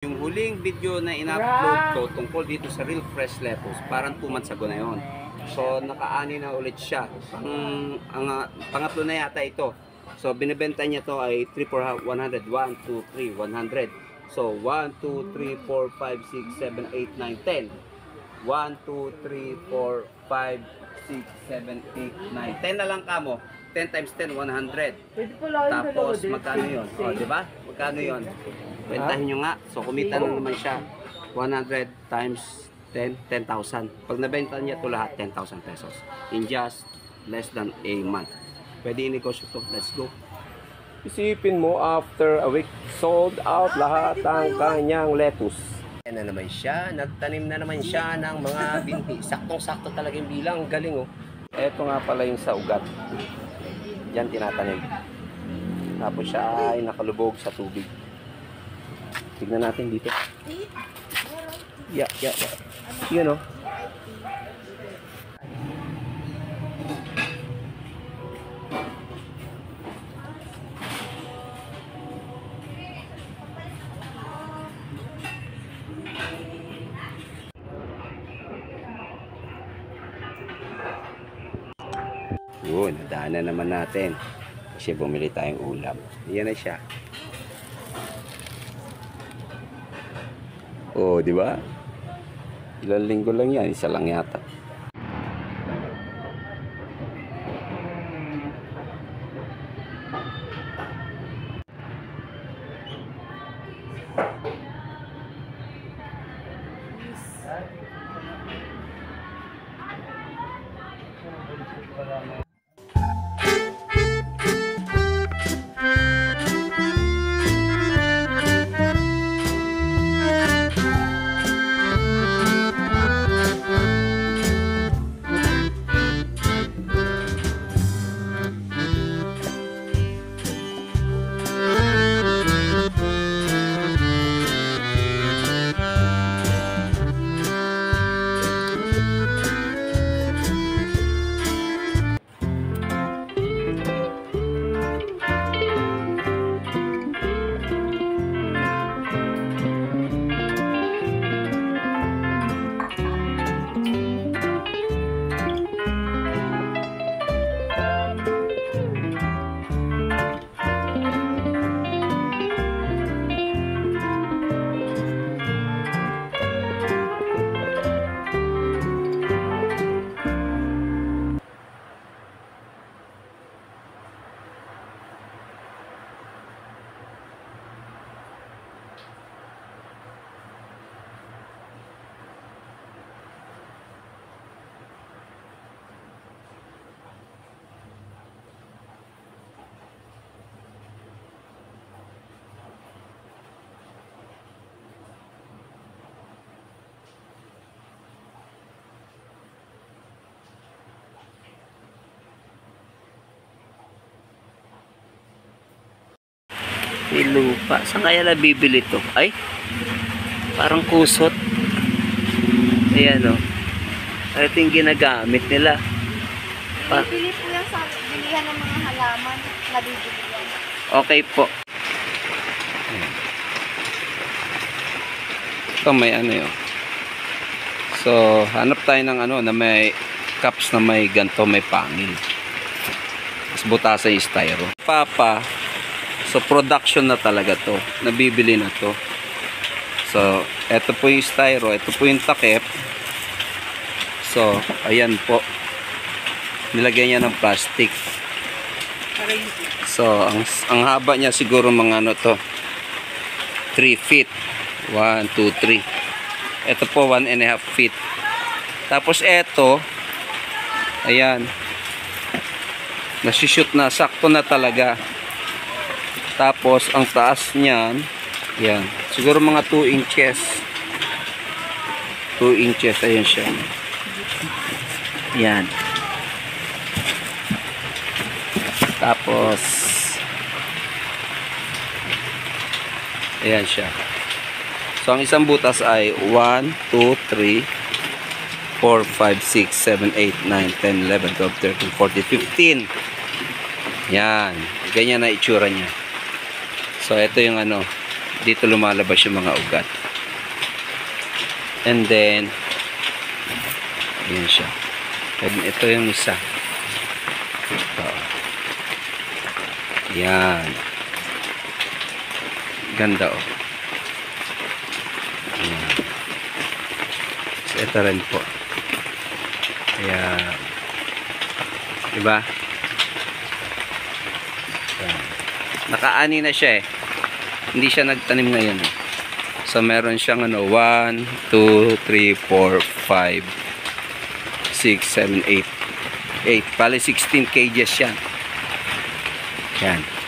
Yung huling video na in-upload ko tungkol dito sa Real Fresh Lettuce, parang 2 months ago na yun. So, nakaani na ulit siya. Pangatlo na yata ito. So, binibenta niya to ay 3 for 100. 1, 2, 3, 100. So, 1, 2, 3, 4, 5, 6, 7, 8, 9, 10. 1, 2, 3, 4, 5, 6, 7, 8, 9. 10 na lang kamo. 10 times 10, 100. Tapos, magkano yun? O, di ba? Magkano yun? Bentahin nyo nga. So, kumita na naman siya. 100 times 10, 10,000. Pag nabenta niya ito lahat, 10,000 pesos. In just less than a month. Pwede i-negosyo ito. Let's go. Isipin mo, after a week, sold out lahat ng kanyang lettuce. Yan na naman siya. Nagtanim na naman siya ng mga binti. Saktong-sakto talaga yung bilang. Galing, oh. Ito nga pala yung sa ugat. Diyan tinatanim. Tapos siya ay nakalubog sa tubig. Tignan natin dito. Yeah. Yun, oh. Yun, nadaanan naman natin. Kasi bumili tayong ulam. Yan na siya. Oh, di ba? Ilang linggo lang yan, isa lang yata. May lupa. Saan kaya nabibili to? Ay, parang kusot. Ayan, o. Ito yung ginagamit nila. Bibili po yan sa bilihan ng mga halaman. Nabibili yan. Okay po. Ito may ano yun. So, hanap tayo ng ano na may cups na may ganto, may pangil. Tapos butasan yung styro. Papa. So, production na talaga to. Nabibili na to. So, ito po yung styro. Ito po yung takip. So, ayan po. Nilagyan niya ng plastic. So, ang haba niya siguro mga ano to. 3 feet. 1, 2, 3. Ito po 1.5 feet. Tapos ito, ayan. Nasishoot na. Sakto na talaga. Tapos, ang taas niyan, yan. Siguro mga 2 inches. 2 inches. Ayan siya. Yan. Tapos, ayan siya. So, ang isang butas ay 1, 2, 3, 4, 5, 6, 7, 8, 9, 10, 11, 12, 13, 14, 15. Yan. Ganyan na itsura niya. So, ito yung ano, dito lumalabas yung mga ugat. And then, ayan siya. And ito yung isa. Ito. Yan. Ganda oh. Ayan. So, ito rin po. Ayan. Diba? Ayan. Nakaani na siya eh. Hindi siya nagtanim ngayon eh. So, meron siyang 1, 2, 3, 4, 5, 6, 7, 8. 8. Bali 16 cages yan. Yan.